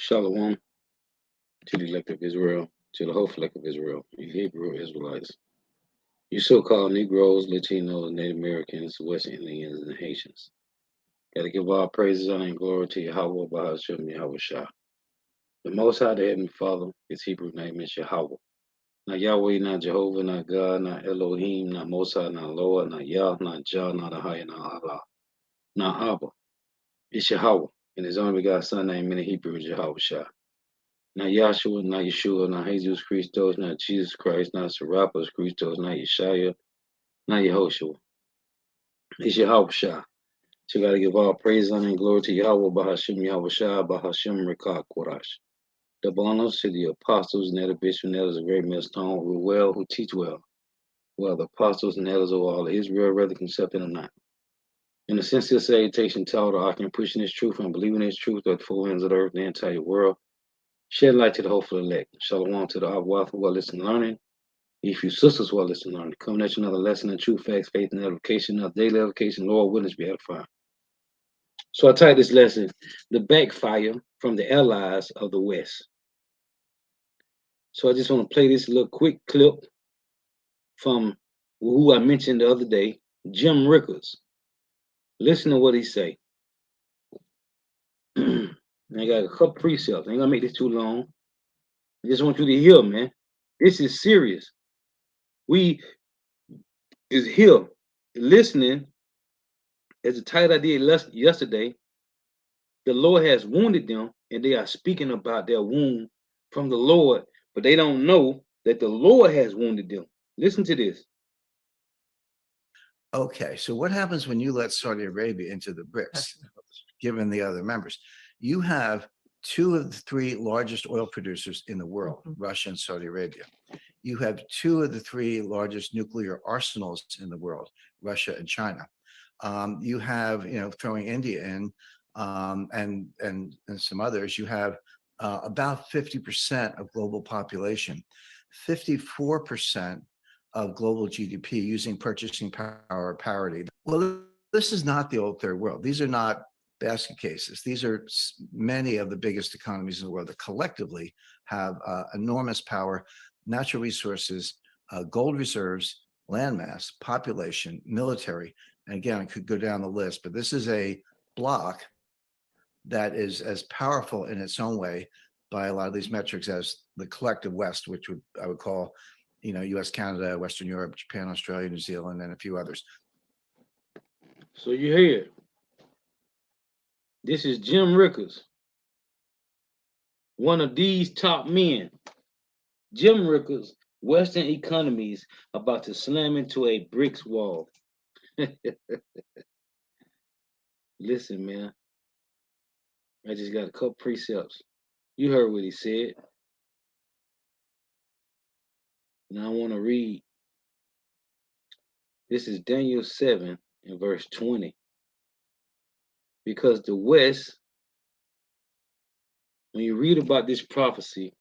Shalom to the elect of Israel, to the whole flock of Israel, you Hebrew Israelites, you so-called Negroes, Latinos, Native Americans, West Indians, and Haitians. Gotta give all praises, honor, and glory to Yahweh, Bahashem, Yahweh Shah. The Most High, the Heavenly Father, his Hebrew name is Yahweh. Not Yahweh, not Jehovah, not God, not Elohim, not Most High, not Lord, not Yah, not Jah, not Ahai, not Allah, not Abba. It's Yahweh, and his only begotten Son name in the Hebrew is Yahweh Shah. Not Yahshua, not Yeshua, not Jesus Christos, not Jesus Christ, not Serapis Christos, not Yeshaya, not Yehoshua. It's Yahweh Shah. So you got to give all praise, honor, and glory to Yahweh, Bahashim, Yahweh Shah, Bahashim, Rickard, Korash. Double honors to the apostles and elder bishops and elders of great millstone who well, who teach well. Well, the apostles and elders of all Israel, whether accepted or not. In the sincere salutation, tell the ark pushing this truth and believing this truth at the four ends of the earth, the entire world. Shed light to the hopeful elect. Shalom to the Abwath who are listening and learning. If you sisters who are listening and learning, coming at you another lesson in truth, facts, faith, and edification, another daily edification, Lord, witness be edified. So I titled this lesson, The Backfire from the Allies of the West. So I just want to play this little quick clip from who I mentioned the other day, Jim Rickles. Listen to what he say. I got a couple precepts. I ain't gonna make this too long. I just want you to hear, man. This is serious. We is here listening, as the title I did yesterday. The Lord has wounded them, and they are speaking about their wound from the Lord, but they don't know that the Lord has wounded them. Listen to this. Okay, so what happens when you let Saudi Arabia into the BRICS, given the other members? You have two of the three largest oil producers in the world, Russia and Saudi Arabia. You have two of the three largest nuclear arsenals in the world, Russia and China. You have, throwing India in and some others, you have about 50% of global population, 54% of global GDP using purchasing power parity. Well, this is not the old third world. These are not basket cases. These are many of the biggest economies in the world that collectively have enormous power, natural resources, gold reserves, landmass, population, military. And again, I could go down the list, but this is a bloc that is as powerful in its own way by a lot of these metrics as the collective West, which I would call, US, Canada, Western Europe, Japan, Australia, New Zealand, and a few others. So you hear, this is Jim Rickles, one of these top men. Jim Rickles, Western economies about to slam into a bricks wall. Listen, man, I just got a couple precepts. You heard what he said. Now I want to read. This is Daniel 7 and verse 20. Because the West, when you read about this prophecy,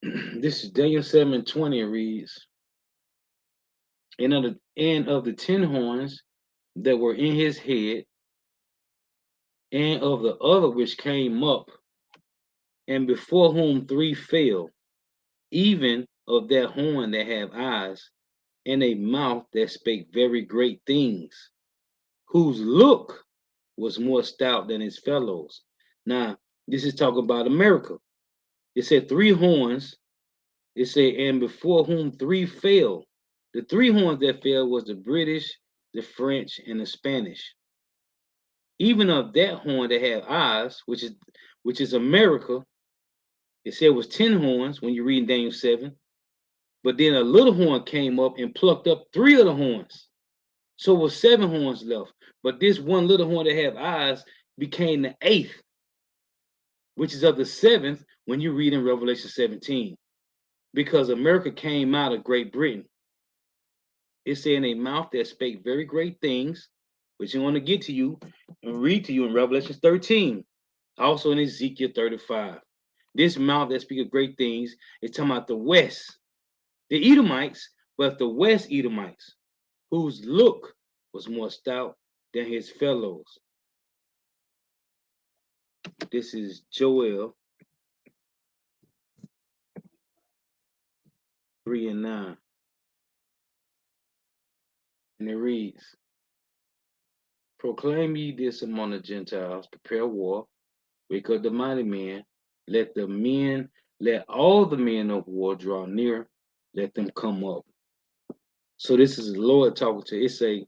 this is Daniel 7 and 20, it reads, and of the 10 horns that were in his head, and of the other which came up, and before whom 3 fell, even of that horn that have eyes, and a mouth that spake very great things, whose look was more stout than his fellows. Now, this is talking about America. It said 3 horns. It said, and before whom 3 fell. The 3 horns that fell was the British, the French, and the Spanish. Even of that horn that have eyes, which is America, it said it was 10 horns when you read Daniel 7. But then a little horn came up and plucked up 3 of the horns. So it was 7 horns left. But this one little horn that have eyes became the 8th, which is of the 7th when you read in Revelation 17. Because America came out of Great Britain. It said in a mouth that spake very great things, which I want to get to you and read to you in Revelation 13. Also in Ezekiel 35. This mouth that speaks great things is talking about the West, the Edomites, but the West Edomites, whose look was more stout than his fellows. This is Joel 3 and 9. And it reads, Proclaim ye this among the Gentiles, prepare war, wake up the mighty men, let all the men of war draw near, let them come up. So this is the Lord talking to it. Say,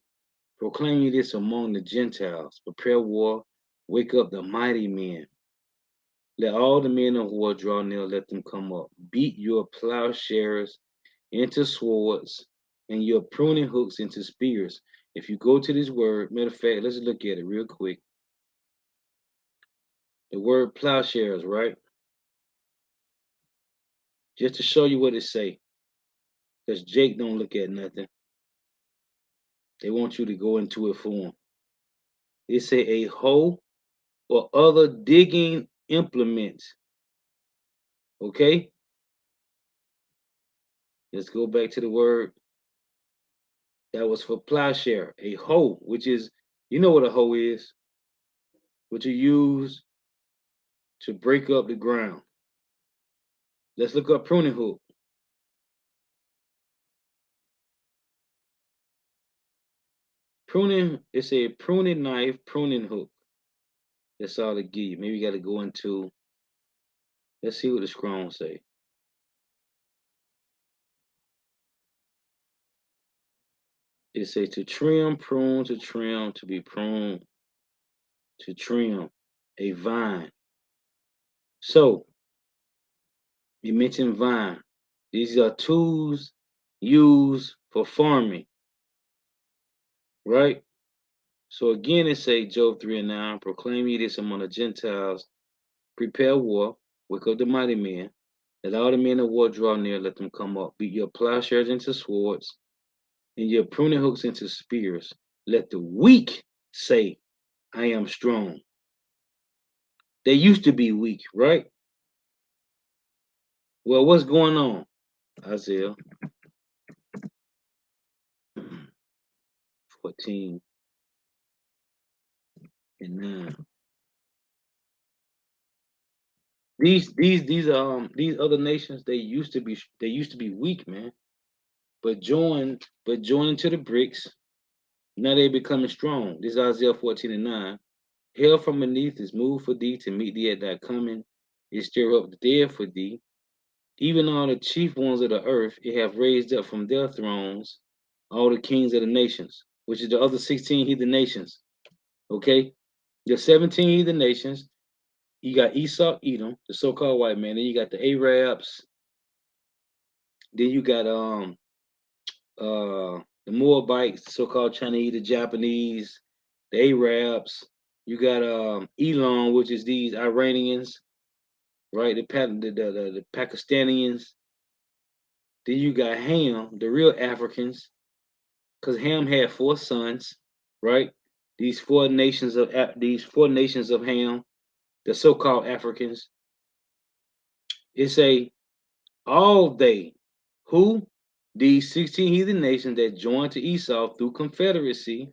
proclaim ye this among the Gentiles, prepare war, wake up the mighty men. Let all the men of war draw near, let them come up. Beat your plowshares into swords and your pruning hooks into spears. If you go to this word, matter of fact, let's look at it real quick. The word plowshares, right? Just to show you what it say, because Jake don't look at nothing. They want you to go into it for them. It say a hoe or other digging implement. Okay? Let's go back to the word that was for plowshare. A hoe, which is, you know what a hoe is, what you use to break up the ground. Let's look up pruning hook. Pruning, it's a pruning knife, pruning hook. That's all it give you. Maybe you got to go into, let's see what the Strong say. It say to trim, prune, to trim, to be pruned, to trim a vine. So, you mentioned vine. These are tools used for farming, right? So again, it say Job 3 and 9, proclaim ye this among the Gentiles, prepare war, wake up the mighty men, let all the men of war draw near, let them come up, beat your plowshares into swords, and your pruning hooks into spears. Let the weak say, I am strong. They used to be weak, right? Well, what's going on? Isaiah 14 and 9. These other nations, they used to be weak, man. But join to the bricks. Now they becoming strong. This is Isaiah 14 and 9. Hell from beneath is moved for thee to meet thee at thy coming. It stir up the dead for thee. Even all the chief ones of the earth, it have raised up from their thrones all the kings of the nations, which is the other 16 heathen nations. Okay? The 17 heathen nations, you got Esau, Edom, the so-called white man. Then you got the Arabs. Then you got the Moabites, the so-called Chinese, the Japanese, the Arabs. You got Elon, which is these Iranians, right? The Pakistanians. Then you got Ham, the real Africans, because Ham had four sons, right? These four nations of Ham, the so-called Africans. It's a all they who these 16 heathen nations that joined to Esau through confederacy,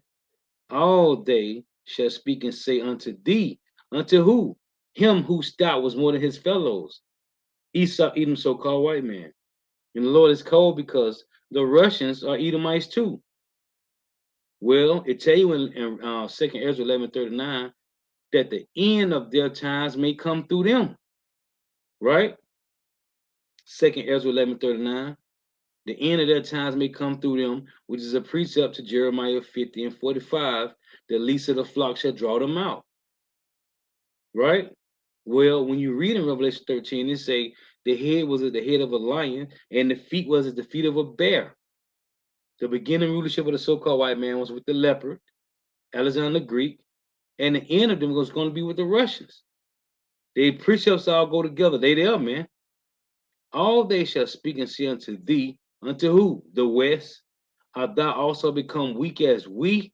all they shall speak and say unto thee, unto who? Him whose stout was more than his fellows. Esau, Edom, so-called white man. And the Lord is cold because the Russians are Edomites too. Well, it tell you in 2nd Ezra 11:39 that the end of their times may come through them, right? 2nd Ezra 11:39. The end of their times may come through them, which is a precept to Jeremiah 50 and 45. The least of the flock shall draw them out, right? Well, when you read in Revelation 13, it say the head was at the head of a lion and the feet was at the feet of a bear. The beginning rulership of the so-called white man was with the leopard, Alexander the Greek, and the end of them was going to be with the Russians. The precepts all go together. They there, man. All they shall speak and say unto thee, unto who? The West. Art thou also become weak as we?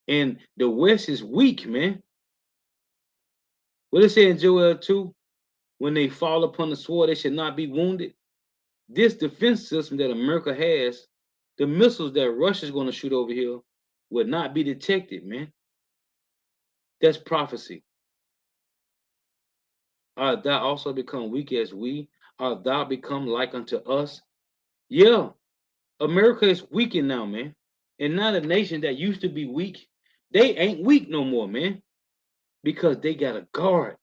And the West is weak, man. What it say in Joel 2? When they fall upon the sword, they should not be wounded. This defense system that America has, the missiles that Russia's going to shoot over here, would not be detected, man. That's prophecy. Art thou also become weak as we? Art thou become like unto us? Yeah, America is weakened now, man. And not a nation that used to be weak. They ain't weak no more, man, because they got a guard.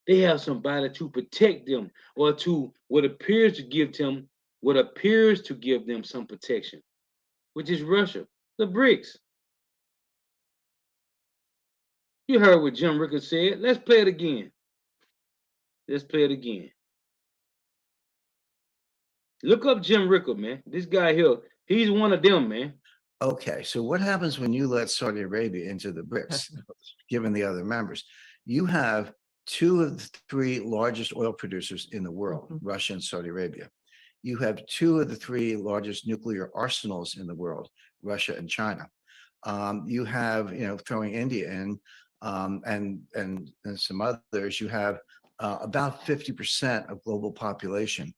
They have somebody to protect them or to what appears to give them some protection, which is Russia. The BRICS. You heard what Jim Rickard said. Let's play it again. Let's play it again. Look up Jim Rickard, man. This guy here, he's one of them, man. Okay, so what happens when you let Saudi Arabia into the BRICS, given the other members? You have two of the three largest oil producers in the world, Russia and Saudi Arabia. You have two of the three largest nuclear arsenals in the world, Russia and China. You have, throwing India in, and some others. You have about 50% of global population,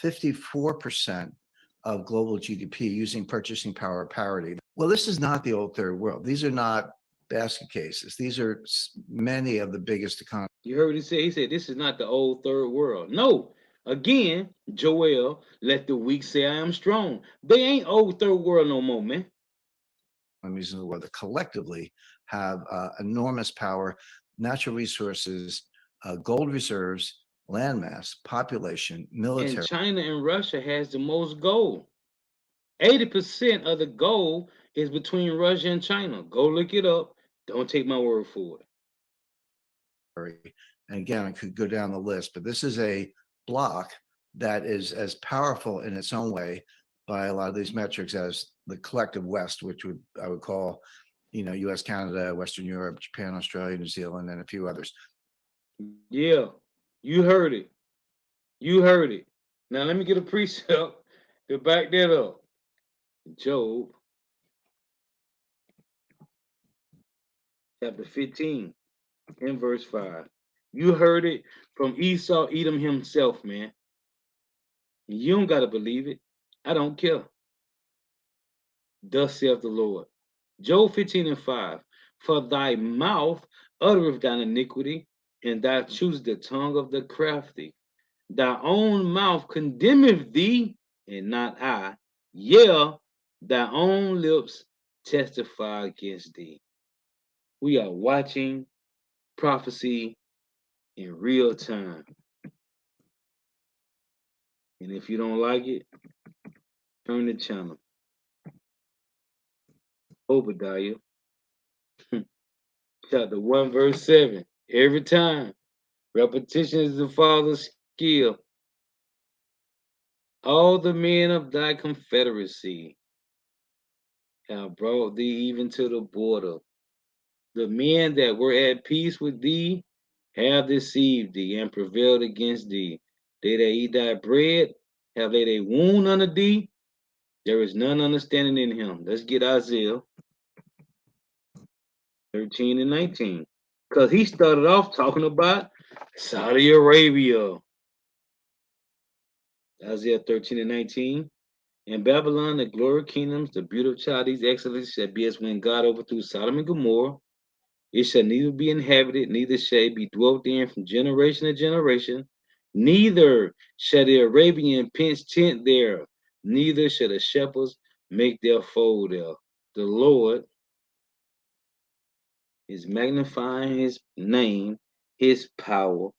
54% of global GDP using purchasing power parity. Well, this is not the old third world. These are not basket cases. These are many of the biggest economies. You heard what he said? He said, this is not the old third world. No. Again, Joel, let the weak say I am strong. They ain't old third world no more, man. In the world that collectively have enormous power, natural resources, gold reserves, landmass, population, And military. China and Russia has the most gold. 80% of the gold is between Russia and China. Go look it up. Don't take my word for it. And again, I could go down the list, but this is a block that is as powerful in its own way by a lot of these metrics as the collective West, which I would call, U.S., Canada, Western Europe, Japan, Australia, New Zealand, and a few others. Yeah, you heard it. You heard it. Now let me get a precept to back that up. Job chapter 15 and verse 5. You heard it from Esau Edom himself, man. You don't got to believe it. I don't care. Thus saith the Lord. Job 15 and 5. For thy mouth uttereth thine iniquity, and thou choosest the tongue of the crafty. Thy own mouth condemneth thee, and not I. Yeah, thy own lips testify against thee. We are watching prophecy in real time. And if you don't like it, turn the channel. Obadiah, chapter 1, verse 7. Every time. Repetition is the father's skill. All the men of thy confederacy have brought thee even to the border. The men that were at peace with thee have deceived thee and prevailed against thee. They that eat thy bread have laid a wound under thee. There is none understanding in him. Let's get Isaiah 13 and 19. Because he started off talking about Saudi Arabia. Isaiah 13 and 19. In Babylon, the glory of kingdoms, the beauty of Chaldees, excellence shall be as when God overthrew Sodom and Gomorrah. It shall neither be inhabited, neither shall it be dwelt in from generation to generation. Neither shall the Arabian pitch tent there, neither shall the shepherds make their fold there. The Lord is magnifying his name, his power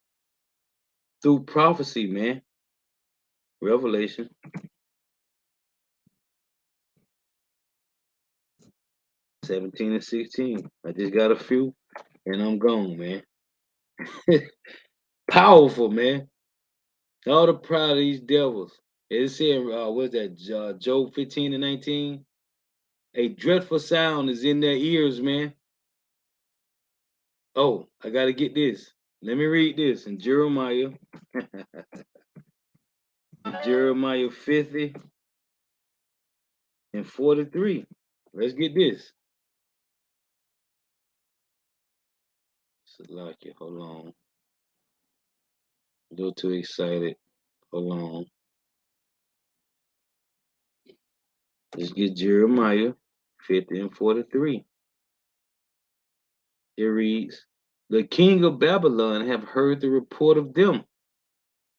through prophecy, man. Revelation 17 and 16. I just got a few and I'm gone, man. Powerful, man. All the pride of these devils. It said, what's that, Job 15 and 19? A dreadful sound is in their ears, man. Oh, I got to get this. Let me read this in Jeremiah. Jeremiah 50 and 43. Let's get this. Salaki, hold on. A little too excited. Hold on. Let's get Jeremiah 50 and 43. It reads, The king of Babylon have heard the report of them,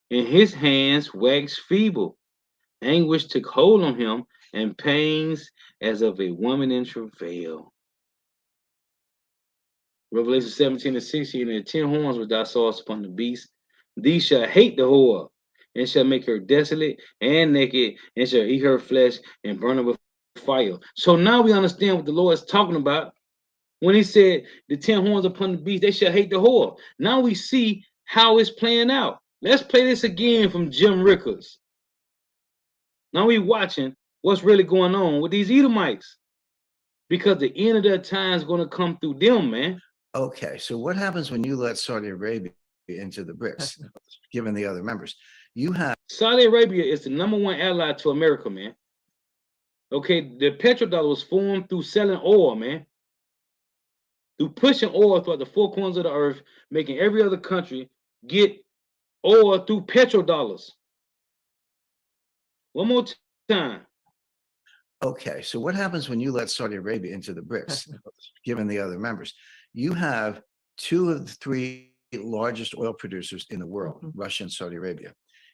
and his hands waxed feeble. Anguish took hold on him, and pains as of a woman in travail. Revelation 17 and 16, and the 10 horns which thou sawest upon the beast, these shall hate the whore, and shall make her desolate and naked, and shall eat her flesh and burn her with fire. So now we understand what the Lord is talking about when he said the 10 horns upon the beast, they shall hate the whore. Now we see how it's playing out. Let's play this again from Jim Rickles. Now we watching what's really going on with these Edomites because the end of their time is going to come through them, man. Okay, so what happens when you let Saudi Arabia into the BRICS, given the other members? You have Saudi Arabia is the #1 ally to America, man. Okay, the petrodollar was formed through selling oil, man. Through pushing oil throughout the four corners of the earth, making every other country get oil through petrodollars. One more time. Okay, so what happens when you let Saudi Arabia into the BRICS, given the other members? You have two of the three largest oil producers in the world, Russia and Saudi Arabia.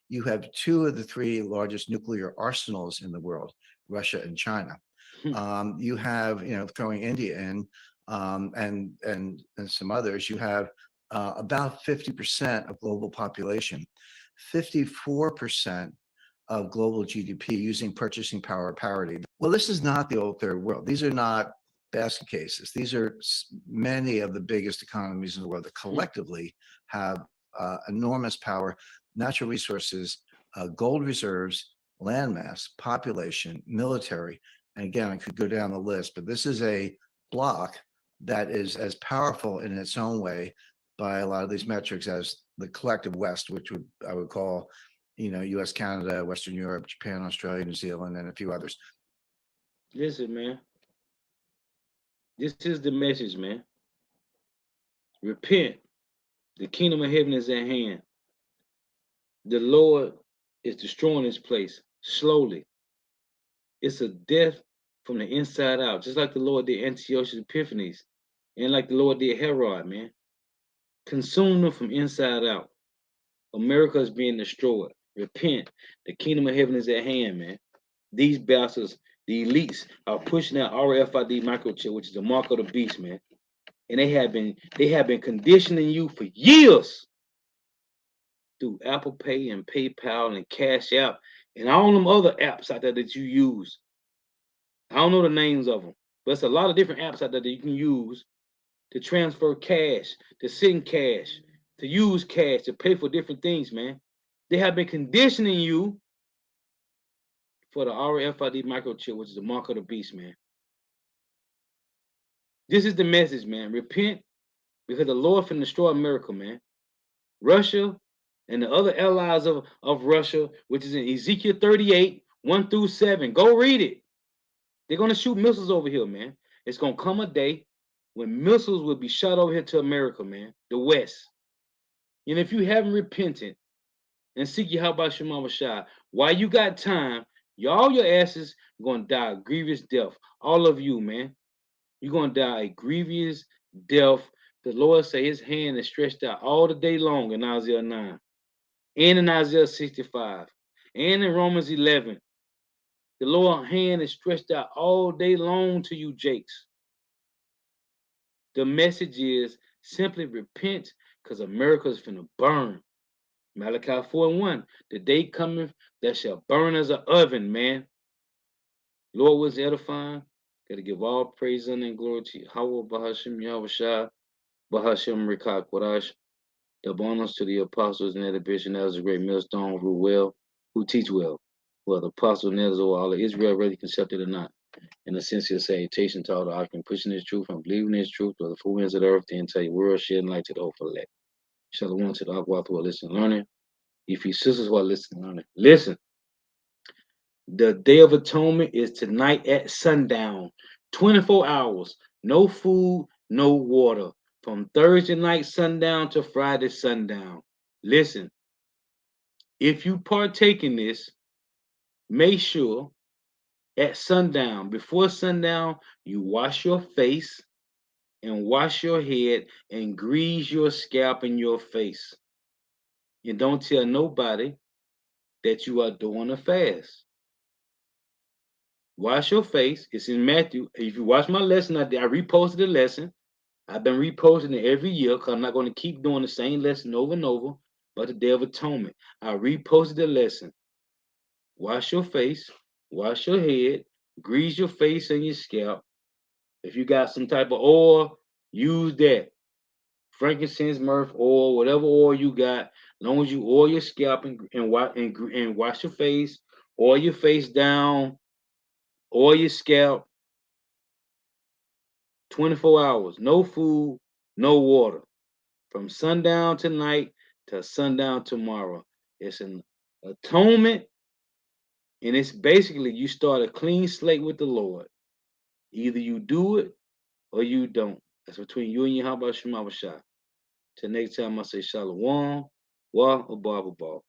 You have two of the three largest nuclear arsenals in the world, Russia and China. You have, throwing India in, and some others. You have about 50% of global population, 54% of global GDP using purchasing power parity. Well, this is not the old third world. These are not basket cases. These are many of the biggest economies in the world that collectively have enormous power, natural resources, gold reserves, landmass, population, military. And again, I could go down the list, but this is a bloc that is as powerful in its own way by a lot of these metrics as the collective West, which I would call, US, Canada, Western Europe, Japan, Australia, New Zealand, and a few others. Listen, man. This is the message, man. Repent. The kingdom of heaven is at hand. The Lord is destroying this place slowly. It's a death from the inside out, just like the Lord did Antiochus Epiphanes, and like the Lord did Herod, man. Consume them from inside out. America is being destroyed. Repent. The kingdom of heaven is at hand, man. These bastards, the elites, are pushing out RFID microchip, which is the mark of the beast, man. And they have been conditioning you for years through Apple Pay and PayPal and Cash App and all them other apps out there that you use. I don't know the names of them, but it's a lot of different apps out there that you can use to transfer cash, to send cash, to use cash, to pay for different things, man. They have been conditioning you for the RFID microchip, which is the mark of the beast, man. This is the message, man. Repent because the Lord finna destroy America, man. Russia and the other allies of Russia, which is in Ezekiel 38, 1 through 7. Go read it. They're going to shoot missiles over here, man. It's going to come a day when missiles will be shot over here to America, man, the West. And if you haven't repented and seek Yahweh Shema Shai, while you got time, y'all your asses going to die a grievous death. All of you, man. You're going to die a grievous death. The Lord say his hand is stretched out all the day long in Isaiah 9 and in Isaiah 65 and in Romans 11. The Lord's hand is stretched out all day long to you, Jakes. The message is simply repent because America is finna burn. Malachi 4 and 1. The day cometh that shall burn as an oven, man. Lord was edifying. Gotta give all praise and glory to Yahweh Bahashim Yahweh Shai, Bahashim Rikak Wadash. The bonus to the apostles and the bishop, that was a great millstone who well, who teach well. Well, the apostle and elders of all of Israel, whether you accepted or not. In a sincere salutation to all the doctrine, pushing this truth and believing this truth to the full ends of the earth, the entire world, shedding light to the hopeful elect. Shalom to the Aqua who are listening and learning. If you sisters who are listening and learning, listen. The Day of Atonement is tonight at sundown. 24 hours. No food, no water. From Thursday night sundown to Friday sundown. Listen, if you partake in this, make sure at sundown, before sundown, you wash your face, and wash your head and grease your scalp and your face. And don't tell nobody that you are doing a fast. Wash your face. It's in Matthew. If you watch my lesson, I reposted the lesson. I've been reposting it every year because I'm not going to keep doing the same lesson over and over. But the Day of Atonement, I reposted the lesson. Wash your face, wash your head, grease your face and your scalp. If you got some type of oil, use that. Frankincense, myrrh oil, whatever oil you got. As long as you oil your scalp and wash your face, oil your face down, oil your scalp, 24 hours. No food, no water. From sundown tonight to sundown tomorrow. It's an atonement, and it's basically you start a clean slate with the Lord. Either you do it or you don't. That's between you and your Habashim Abashah. Till next time, I say Shalom, Wa, or Baba.